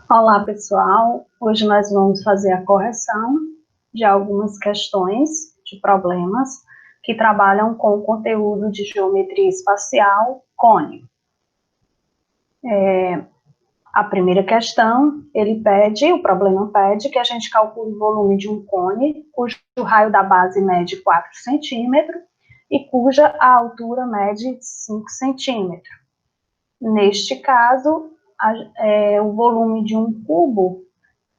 Olá, pessoal. Hoje nós vamos fazer a correção de algumas questões de problemas que trabalham com o conteúdo de geometria espacial, cone. A primeira questão, o problema pede que a gente calcule o volume de um cone cujo raio da base mede 4 centímetros e cuja a altura mede 5 centímetros. Neste caso, o volume de um cubo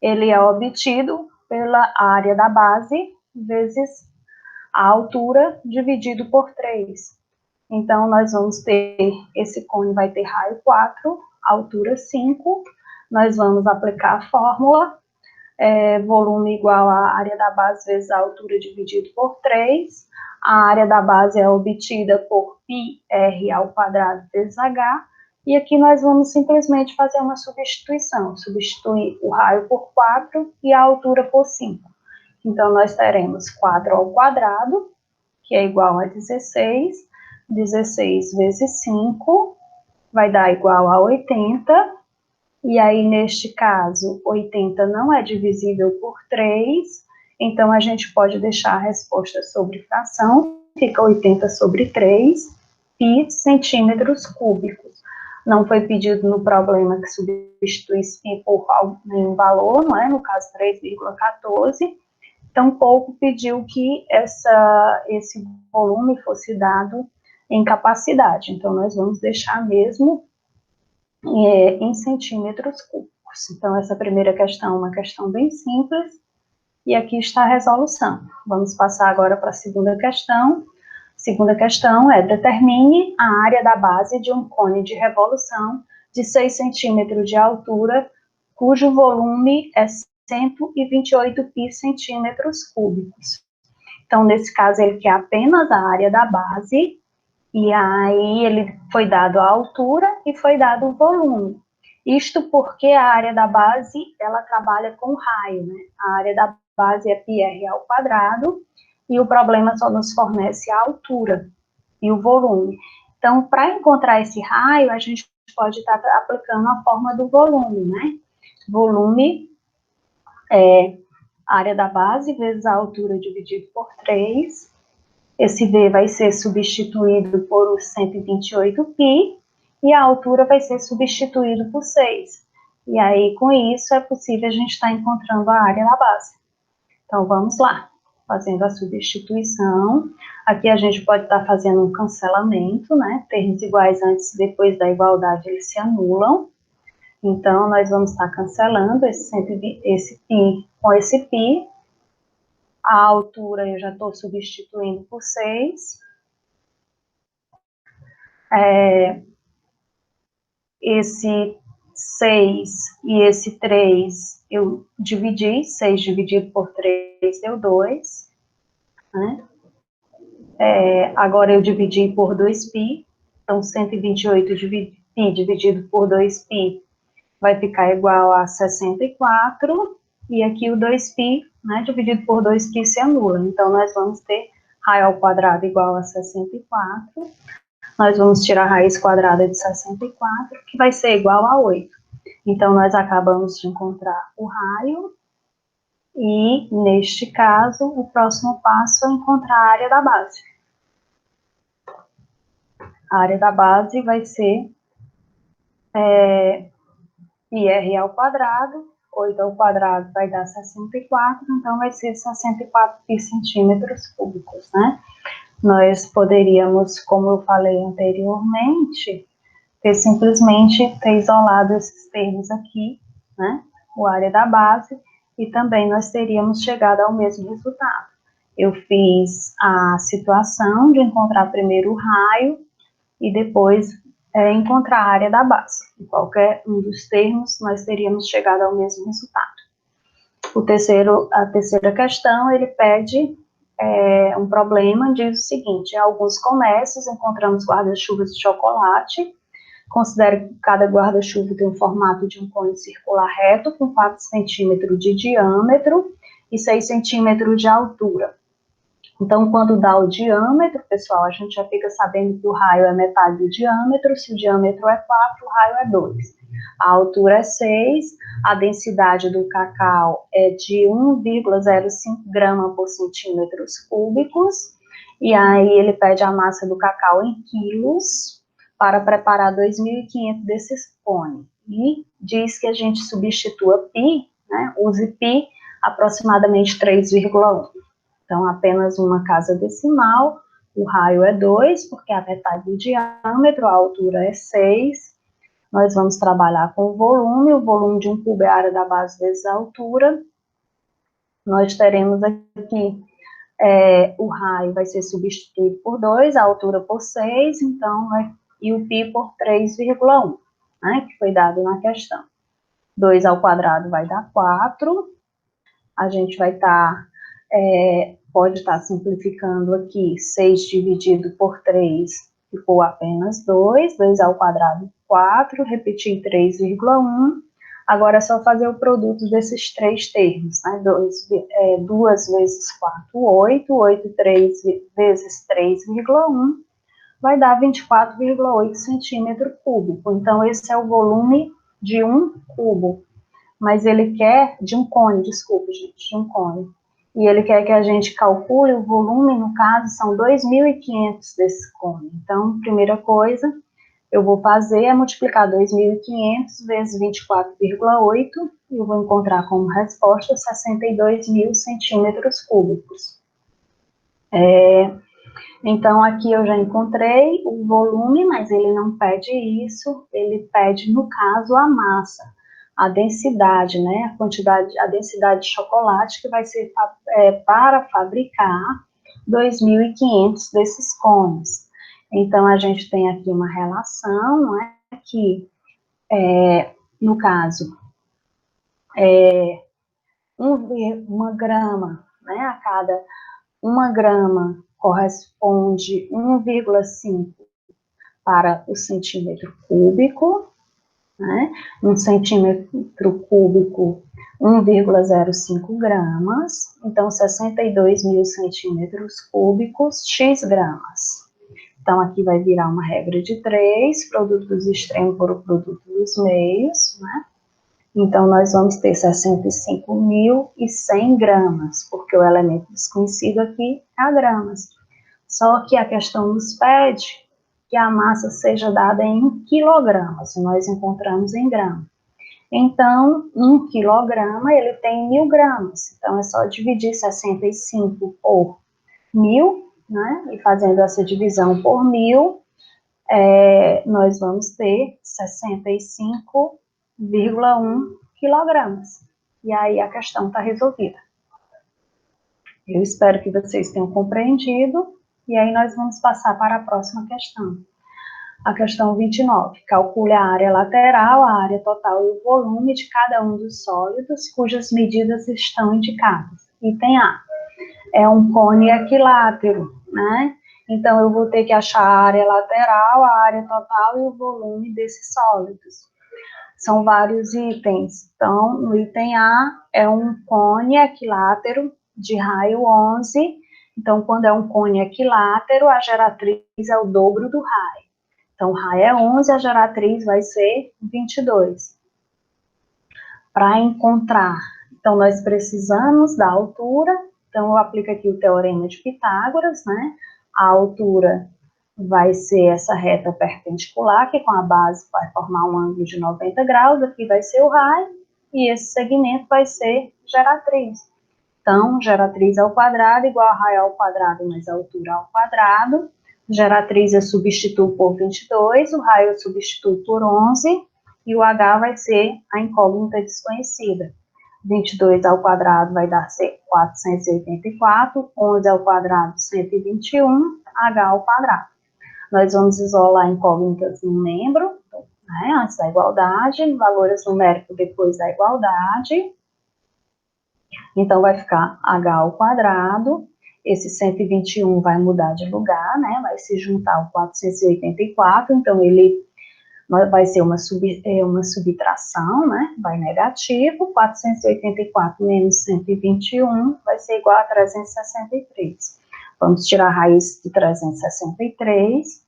ele é obtido pela área da base vezes a altura dividido por 3. Então, nós vamos ter, esse cone vai ter raio 4, altura 5, nós vamos aplicar a fórmula, volume igual à área da base vezes a altura dividido por 3, a área da base é obtida por πr ao quadrado vezes h, e aqui nós vamos simplesmente fazer uma substituição, substituir o raio por 4 e a altura por 5. Então, nós teremos 4 ao quadrado, que é igual a 16, 16 vezes 5 vai dar igual a 80, e aí, neste caso, 80 não é divisível por 3, então a gente pode deixar a resposta sobre fração, fica 80 sobre 3, pi centímetros cúbicos. Não foi pedido no problema que substituísse pi por nenhum valor, não é? No caso 3,14, tampouco pediu que esse volume fosse dado em capacidade, então nós vamos deixar mesmo em centímetros cúbicos. Então, essa primeira questão é uma questão bem simples, e aqui está a resolução. Vamos passar agora para a segunda questão. Segunda questão é: determine a área da base de um cone de revolução de 6 centímetros de altura, cujo volume é 128 pi centímetros cúbicos. Então, nesse caso, ele quer apenas a área da base, e aí ele foi dado a altura e foi dado o volume. Isto porque a área da base, ela trabalha com raio, né? A área da base é πr ao quadrado, e o problema só nos fornece a altura e o volume. Então, para encontrar esse raio, a gente pode estar aplicando a forma do volume, né? Volume é a área da base vezes a altura dividido por 3. Esse V vai ser substituído por os 128π, e a altura vai ser substituído por 6. E aí, com isso, é possível a gente estar encontrando a área da base. Então, vamos lá, fazendo a substituição. Aqui a gente pode estar fazendo um cancelamento, né? Termos iguais antes e depois da igualdade, eles se anulam. Então, nós vamos estar cancelando esse π com esse π. A altura eu já estou substituindo por 6. Esse 6 e esse 3 eu dividi, 6 dividido por 3 deu 2. Né? Agora eu dividi por 2π, então 128 π dividido por 2π vai ficar igual a 64, e aqui o 2π, né, dividido por 2π se anula. Então, nós vamos ter raio ao quadrado igual a 64, nós vamos tirar a raiz quadrada de 64, que vai ser igual a 8. Então, nós acabamos de encontrar o raio, e, neste caso, o próximo passo é encontrar a área da base. A área da base vai ser πr ao quadrado, 8 ao quadrado vai dar 64, então vai ser 64 pi centímetros cúbicos, né? Nós poderíamos, como eu falei anteriormente, simplesmente ter isolado esses termos aqui, né? O área da base, e também nós teríamos chegado ao mesmo resultado. Eu fiz a situação de encontrar primeiro o raio e depois encontrar a área da base. Em qualquer um dos termos, nós teríamos chegado ao mesmo resultado. A terceira questão, ele pede um problema, diz o seguinte: em alguns comércios encontramos guarda-chuvas de chocolate. Considere que cada guarda-chuva tem o formato de um cone circular reto com 4 centímetros de diâmetro e 6 centímetros de altura. Então, quando dá o diâmetro, pessoal, a gente já fica sabendo que o raio é metade do diâmetro. Se o diâmetro é 4, o raio é 2. A altura é 6, a densidade do cacau é de 1,05 grama por centímetros cúbicos, e aí ele pede a massa do cacau em quilos para preparar 2.500 desses cones. E diz que a gente substitua π, né, use π aproximadamente 3,1. Então, apenas uma casa decimal, o raio é 2, porque a metade do diâmetro, a altura é 6. Nós vamos trabalhar com o volume de um cubo é a área da base vezes a altura. Nós teremos aqui, o raio vai ser substituído por 2, a altura por 6, então, e o π por 3,1, né, que foi dado na questão. 2 ao quadrado vai dar 4, a gente vai estar, pode estar simplificando aqui, 6 dividido por 3, ficou apenas 2, 2 ao quadrado, 4, repetir 3,1, agora é só fazer o produto desses três termos, né, 2 vezes 4, 8, 8 vezes 3,1, vai dar 24,8 centímetro cúbico, então esse é o volume de um cubo, mas ele quer, de um cone, desculpa, gente, de um cone, e ele quer que a gente calcule o volume, no caso, são 2.500 desse cone. Então, primeira coisa, eu vou fazer é multiplicar 2.500 vezes 24,8, e eu vou encontrar como resposta 62.000 centímetros cúbicos. Então, aqui eu já encontrei o volume, mas ele não pede isso, ele pede, no caso, a massa, a densidade, né, a quantidade, a densidade de chocolate que vai ser para fabricar 2.500 desses cones. Então, a gente tem aqui uma relação, não é, que, no caso, uma grama, né, a cada 1 grama corresponde 1,5 para o centímetro cúbico, né? 1 centímetro cúbico, 1,05 gramas, então 62.000 centímetros cúbicos, x gramas. Então, aqui vai virar uma regra de 3, produto dos extremos por o produto dos meios, né? Então, nós vamos ter 65.100 gramas, porque o elemento desconhecido aqui é a gramas. Só que a questão nos pede que a massa seja dada em quilogramas, e nós encontramos em grama. Então, 1 quilograma, ele tem 1.000 gramas. Então, é só dividir 65 por 1.000, né? E fazendo essa divisão por 1.000, nós vamos ter 65,1 quilogramas. E aí a questão está resolvida. Eu espero que vocês tenham compreendido. E aí nós vamos passar para a próxima questão. A questão 29. Calcule a área lateral, a área total e o volume de cada um dos sólidos cujas medidas estão indicadas. Item A. É um cone equilátero, né? Então, eu vou ter que achar a área lateral, a área total e o volume desses sólidos. São vários itens. Então, no item A, é um cone equilátero de raio 11. Então, quando é um cone equilátero, a geratriz é o dobro do raio. Então, o raio é 11, a geratriz vai ser 22. Para encontrar, então, nós precisamos da altura. Então, eu aplico aqui o teorema de Pitágoras, né? A altura vai ser essa reta perpendicular, que com a base vai formar um ângulo de 90 graus, aqui vai ser o raio, e esse segmento vai ser geratriz. Então, geratriz ao quadrado igual a raio ao quadrado mais a altura ao quadrado. Geratriz eu substituo por 22, o raio eu substituo por 11, e o H vai ser a incógnita desconhecida. 22 ao quadrado vai dar 484, 11 ao quadrado 121, H ao quadrado. Nós vamos isolar incógnitas no membro, né, antes da igualdade, valores numéricos depois da igualdade. Então, vai ficar H ao quadrado, esse 121 vai mudar de lugar, né, vai se juntar ao 484, então ele vai ser uma subtração, né, vai negativo, 484 menos 121 vai ser igual a 363. Vamos tirar a raiz de 363.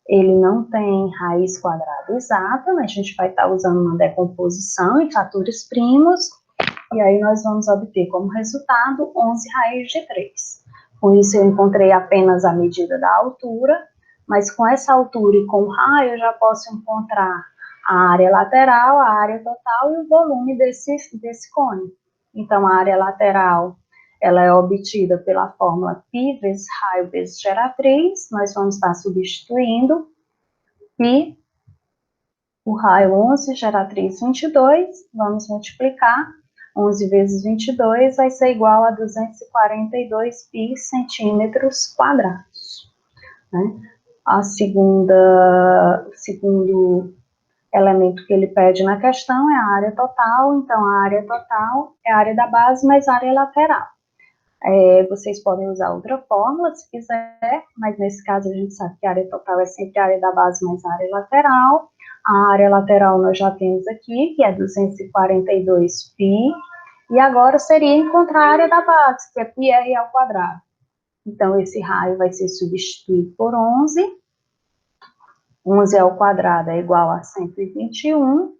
Ele não tem raiz quadrada exata, mas a gente vai estar usando uma decomposição em fatores primos, e aí nós vamos obter como resultado 11 raiz de 3. Com isso eu encontrei apenas a medida da altura, mas com essa altura e com o raio eu já posso encontrar a área lateral, a área total e o volume desse cone. Então a área lateral ela é obtida pela fórmula π vezes raio vezes geratriz. Nós vamos estar substituindo π, o raio 11, geratriz 22, vamos multiplicar, 11 vezes 22 vai ser igual a 242 π centímetros quadrados, né? O segundo elemento que ele pede na questão é a área total. Então a área total é a área da base mais a área lateral. Vocês podem usar outra fórmula se quiser, mas nesse caso a gente sabe que a área total é sempre a área da base mais a área lateral. A área lateral nós já temos aqui, que é 242 π, e agora seria encontrar a área da base, que é πr ao quadrado. Então esse raio vai ser substituído por 11. 11 ao quadrado é igual a 121,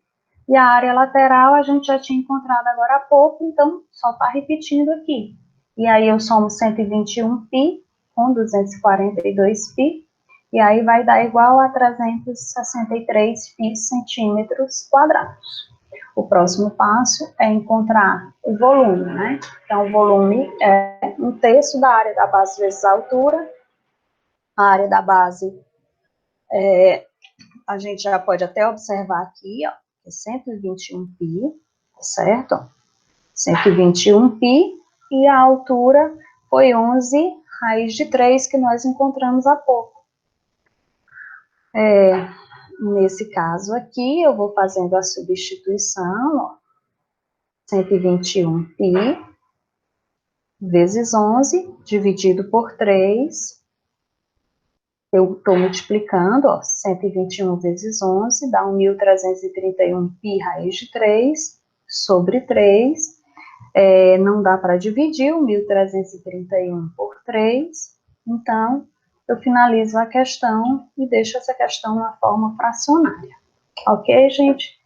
e a área lateral a gente já tinha encontrado agora há pouco, então só está repetindo aqui. E aí eu somo 121 π com 242 π, e aí vai dar igual a 363 π centímetros quadrados. O próximo passo é encontrar o volume, né? Então o volume é 1/3 da área da base vezes a altura. A área da base a gente já pode até observar aqui, ó, é 121 π, certo? 121 π, e a altura foi 11 raiz de 3 que nós encontramos há pouco. Nesse caso aqui, eu vou fazendo a substituição, ó, 121 π vezes 11, dividido por 3, eu estou multiplicando, ó, 121 vezes 11, dá 1.331 π raiz de 3, sobre 3, não dá para dividir o 1.331 por 3, então eu finalizo a questão e deixo essa questão na forma fracionária. Ok, gente?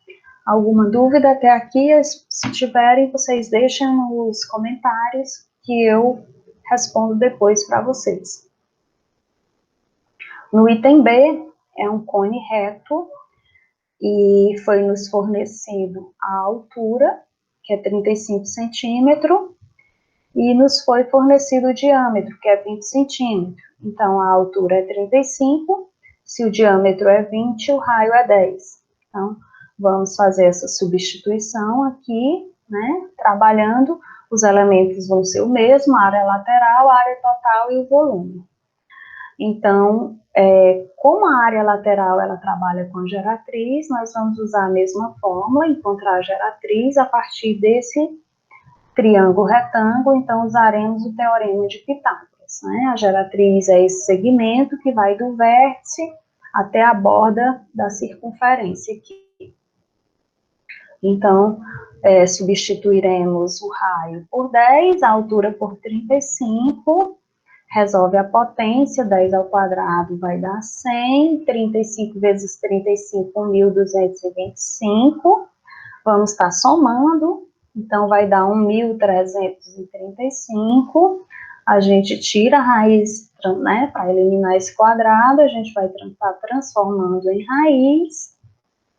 Alguma dúvida até aqui? Se tiverem, vocês deixem nos comentários que eu respondo depois para vocês. No item B, é um cone reto e foi nos fornecido a altura, que é 35 centímetros, e nos foi fornecido o diâmetro, que é 20 centímetros. Então, a altura é 35, se o diâmetro é 20, o raio é 10. Então, vamos fazer essa substituição aqui, né? Trabalhando, os elementos vão ser o mesmo, a área lateral, a área total e o volume. Então, como a área lateral ela trabalha com a geratriz, nós vamos usar a mesma fórmula, encontrar a geratriz a partir desse triângulo retângulo. Então usaremos o teorema de Pitágoras, né? A geratriz é esse segmento que vai do vértice até a borda da circunferência aqui. Então, substituiremos o raio por 10, a altura por 35, resolve a potência, 10 ao quadrado vai dar 100, 35 vezes 35, 1.225, vamos estar somando, então vai dar 1.335, a gente tira a raiz, né, para eliminar esse quadrado, a gente vai estar transformando em raiz,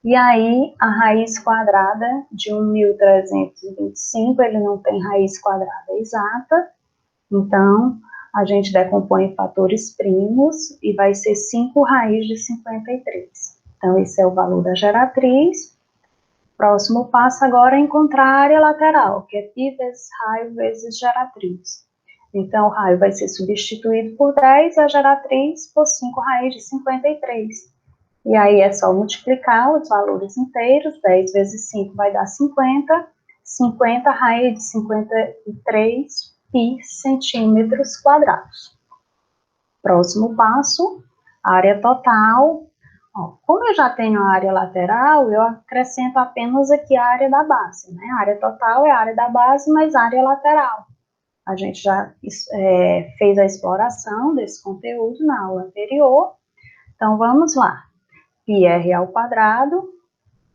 e aí a raiz quadrada de 1.325, ele não tem raiz quadrada exata, então a gente decompõe em fatores primos e vai ser 5 raiz de 53. Então esse é o valor da geratriz. Próximo passo agora é encontrar a área lateral, que é π vezes raio vezes geratriz. Então, o raio vai ser substituído por 10 e a geratriz por 5 raiz de 53. E aí é só multiplicar os valores inteiros, 10 vezes 5 vai dar 50, 50 raiz de 53 π centímetros quadrados. Próximo passo, área total. Ó, como eu já tenho a área lateral, eu acrescento apenas aqui a área da base, né? A área total é a área da base mais a área lateral. A gente já fez a exploração desse conteúdo na aula anterior. Então, vamos lá. πr ao quadrado,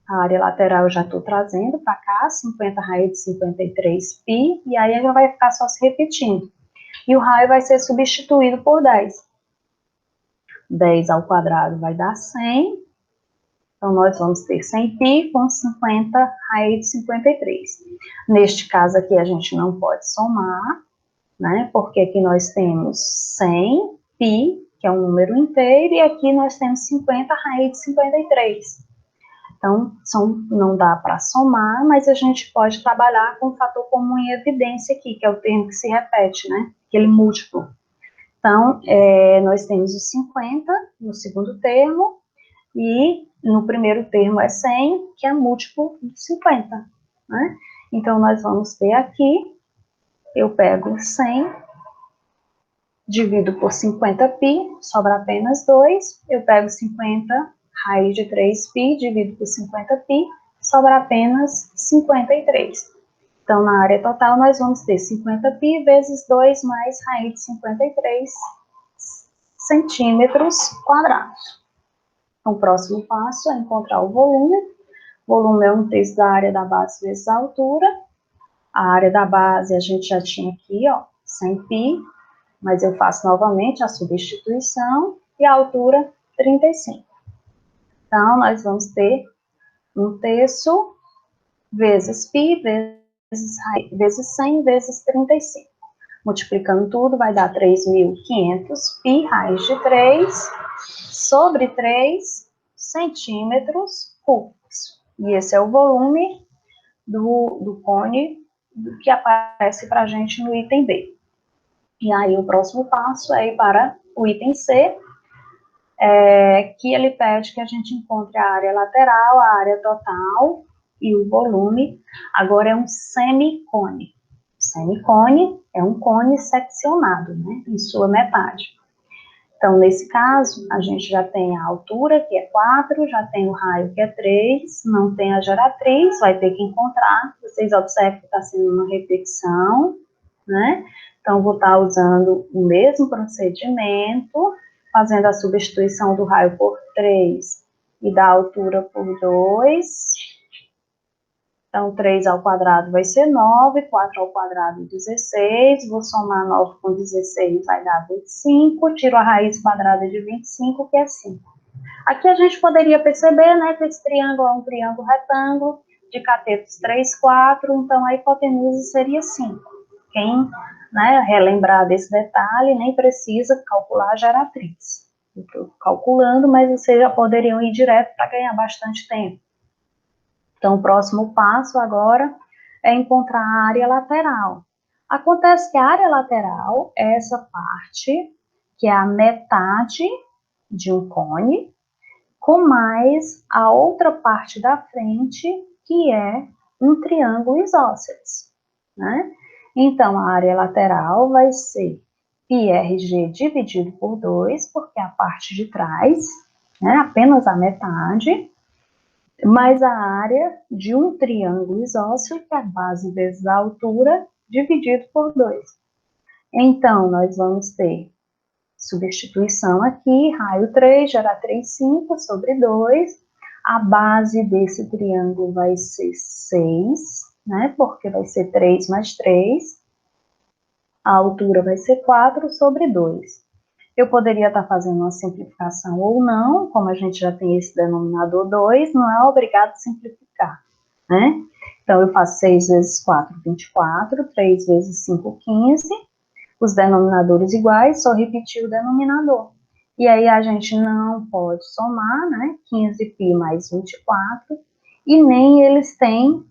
a área lateral eu já estou trazendo para cá, 50 raiz de 53π, e aí já vai ficar só se repetindo. E o raio vai ser substituído por 10. 10 ao quadrado vai dar 100. Então, nós vamos ter 100π com 50 raiz de 53. Neste caso aqui, a gente não pode somar, né? Porque aqui nós temos 100π, que é um número inteiro, e aqui nós temos 50 raiz de 53. Então, não dá para somar, mas a gente pode trabalhar com o fator comum em evidência aqui, que é o termo que se repete, né? Aquele múltiplo. Então, nós temos o 50 no segundo termo, e no primeiro termo é 100, que é múltiplo de 50, né? Então, nós vamos ter aqui, eu pego 100, divido por 50π, sobra apenas 2, eu pego 50 raiz de 3π, divido por 50π, sobra apenas 53. Então, na área total, nós vamos ter 50π vezes 2 mais raiz de 53 centímetros quadrados. Então, o próximo passo é encontrar o volume. O volume é 1/3 da área da base vezes a altura. A área da base a gente já tinha aqui, ó, 100π, mas eu faço novamente a substituição, e a altura, 35. Então, nós vamos ter 1/3 vezes π vezes 100 vezes 35. Multiplicando tudo, vai dar 3.500π raiz de 3 sobre 3 centímetros cúbicos. E esse é o volume do cone que aparece para a gente no item B. E aí o próximo passo é ir para o item C, que ele pede que a gente encontre a área lateral, a área total e o volume. Agora é um semicone. Semicone é um cone seccionado, né, em sua metade. Então, nesse caso, a gente já tem a altura, que é 4, já tem o raio, que é 3, não tem a geratriz, vai ter que encontrar. Vocês observam que está sendo uma repetição, né? Então, vou estar usando o mesmo procedimento, fazendo a substituição do raio por 3 e da altura por 2. Então, 3 ao quadrado vai ser 9, 4 ao quadrado 16, vou somar 9 com 16, vai dar 25, tiro a raiz quadrada de 25, que é 5. Aqui a gente poderia perceber, né, que esse triângulo é um triângulo retângulo, de catetos 3, 4, então a hipotenusa seria 5. Quem, né, relembrar desse detalhe, nem precisa calcular a geratriz. Eu estou calculando, mas vocês já poderiam ir direto para ganhar bastante tempo. Então, o próximo passo agora é encontrar a área lateral. Acontece que a área lateral é essa parte, que é a metade de um cone, com mais a outra parte da frente, que é um triângulo isósceles, né? Então, a área lateral vai ser πrg dividido por 2, porque é a parte de trás, né? Apenas a metade, mais a área de um triângulo isósceles, que é a base vezes a altura, dividido por 2. Então, nós vamos ter substituição aqui, raio 3, geratriz 5 sobre 2. A base desse triângulo vai ser 6, né? Porque vai ser 3 mais 3. A altura vai ser 4 sobre 2. Eu poderia estar fazendo uma simplificação ou não, como a gente já tem esse denominador 2, não é obrigado a simplificar, né? Então, eu faço 6 vezes 4, 24, 3 vezes 5, 15, os denominadores iguais, só repetir o denominador. E aí, a gente não pode somar, né? 15π mais 24, e nem eles têm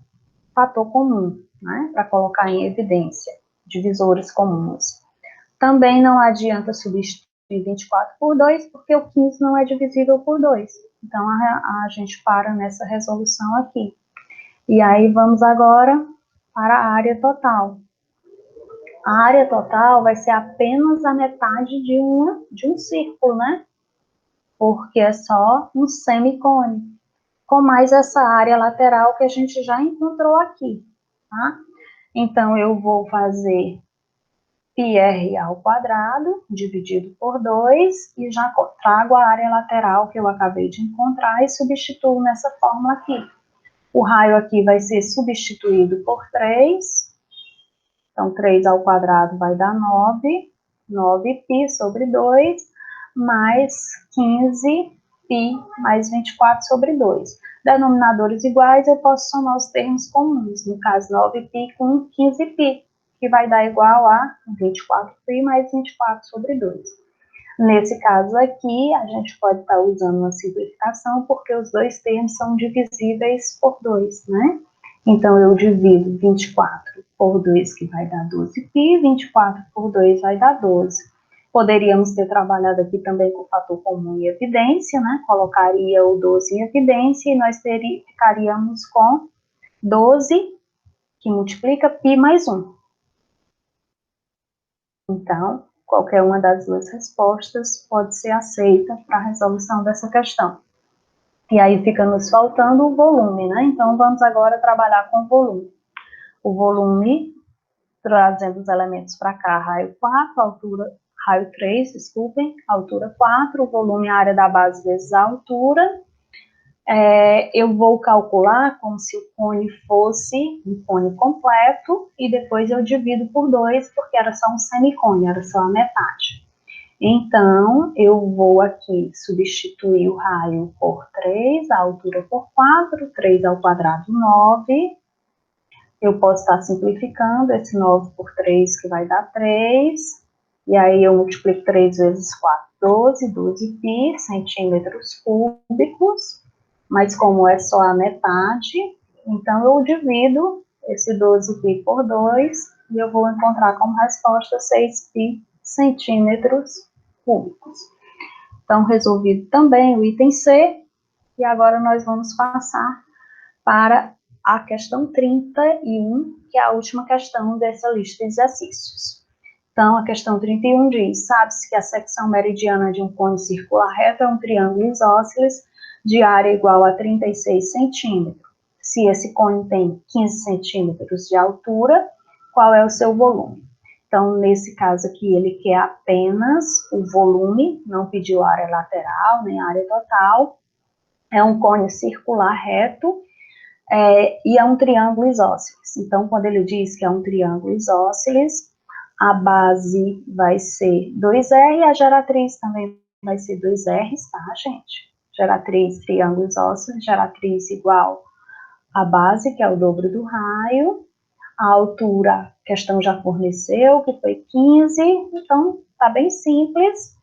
fator comum, né? Para colocar em evidência, divisores comuns. Também não adianta substituir 24 por 2, porque o 15 não é divisível por 2. Então, a gente para nessa resolução aqui. E aí, vamos agora para a área total. A área total vai ser apenas a metade de um círculo, né? Porque é só um semicone, com mais essa área lateral que a gente já encontrou aqui, tá? Então, eu vou fazer πr ao quadrado, dividido por 2, e já trago a área lateral que eu acabei de encontrar e substituo nessa fórmula aqui. O raio aqui vai ser substituído por 3, então 3 ao quadrado vai dar 9, 9π sobre 2, mais 15π mais 24 sobre 2. Denominadores iguais, eu posso somar os termos comuns, no caso 9π com 15π, que vai dar igual a 24π mais 24 sobre 2. Nesse caso aqui, a gente pode estar usando uma simplificação, porque os dois termos são divisíveis por 2, né? Então, eu divido 24 por 2, que vai dar 12π, 24 por 2 vai dar 12. Poderíamos ter trabalhado aqui também com o fator comum e evidência, né? Colocaria o 12 em evidência e nós ficaríamos com 12, que multiplica π mais 1. Então, qualquer uma das duas respostas pode ser aceita para a resolução dessa questão. E aí fica nos faltando o volume, né? Então, vamos agora trabalhar com o volume. O volume, trazendo os elementos para cá, raio 4, altura, raio 3, desculpem, altura 4, o volume, a área da base vezes a altura. Eu vou calcular como se o cone fosse um cone completo, e depois eu divido por 2, porque era só um semicone, era só a metade. Então, eu vou aqui substituir o raio por 3, a altura por 4, 3 ao quadrado, 9. Eu posso estar simplificando esse 9 por 3, que vai dar 3. E aí, eu multiplico 3 vezes 4, 12, 12π, centímetros cúbicos. Mas como é só a metade, então eu divido esse 12π por 2, e eu vou encontrar como resposta 6π centímetros cúbicos. Então, resolvido também o item C, e agora nós vamos passar para a questão 31, que é a última questão dessa lista de exercícios. Então, a questão 31 diz: sabe-se que a secção meridiana de um cone circular reto é um triângulo isósceles de área igual a 36 centímetros. Se esse cone tem 15 centímetros de altura, qual é o seu volume? Então, nesse caso aqui, ele quer apenas o volume, não pediu a área lateral, nem a área total. É um cone circular reto, e é um triângulo isósceles. Então, quando ele diz que é um triângulo isósceles, a base vai ser 2R e a geratriz também vai ser 2R, tá, gente? Geratriz, triângulo isósceles, geratriz igual a base, que é o dobro do raio. A altura, a questão já forneceu, que foi 15, então tá bem simples.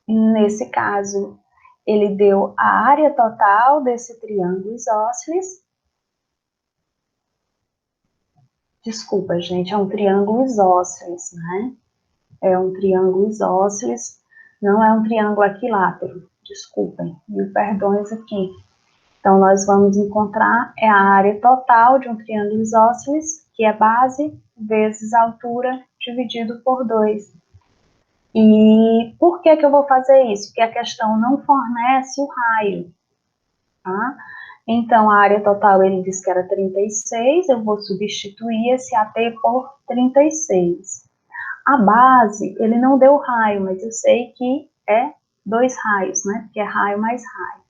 Nesse caso, ele deu a área total desse triângulo isósceles. Desculpa, gente, é um triângulo isósceles, né? É um triângulo isósceles, não é um triângulo equilátero, desculpem, mil perdões aqui. Então, nós vamos encontrar a área total de um triângulo isósceles, que é base vezes altura, dividido por 2. E por que eu vou fazer isso? Porque a questão não fornece o raio, tá? Então, a área total, ele disse que era 36, eu vou substituir esse AT por 36. A base, ele não deu raio, mas eu sei que é 2 raios, né? Porque é raio mais raio.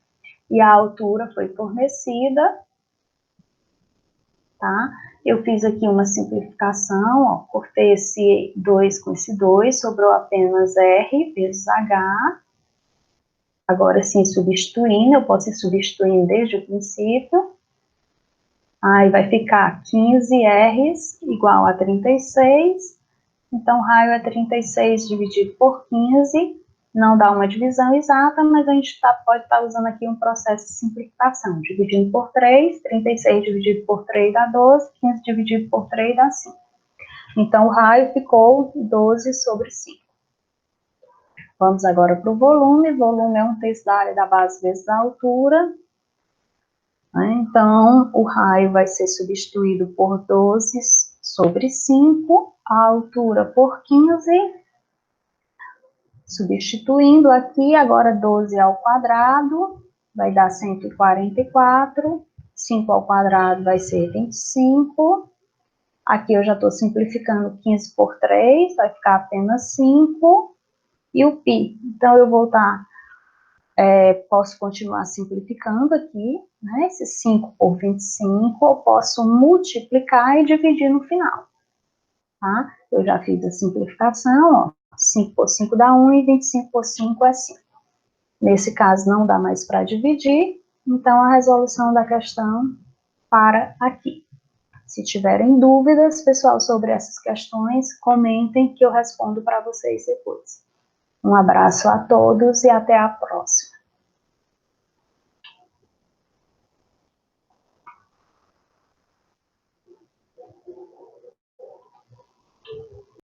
E a altura foi fornecida, tá? Eu fiz aqui uma simplificação, ó, cortei esse 2 com esse 2, sobrou apenas R vezes H. Agora sim, substituindo, eu posso ir substituindo desde o princípio. Aí vai ficar 15 R's igual a 36. Então, raio é 36 dividido por 15. Não dá uma divisão exata, mas a gente pode estar usando aqui um processo de simplificação. Dividindo por 3, 36 dividido por 3 dá 12, 15 dividido por 3 dá 5. Então, o raio ficou 12 sobre 5. Vamos agora para o volume. Volume é 1/3 da área da base vezes a altura. Então, o raio vai ser substituído por 12 sobre 5, a altura por 15. Substituindo aqui, agora 12 ao quadrado, vai dar 144. 5 ao quadrado vai ser 25. Aqui eu já estou simplificando 15 por 3, vai ficar apenas 5, e o π. Então, eu vou estar, posso continuar simplificando aqui, né, esse 5 por 25, eu posso multiplicar e dividir no final, tá? Eu já fiz a simplificação, ó, 5 por 5 dá 1 e 25 por 5 é 5. Nesse caso, não dá mais para dividir, então a resolução da questão para aqui. Se tiverem dúvidas, pessoal, sobre essas questões, comentem que eu respondo para vocês depois. Um abraço a todos e até a próxima.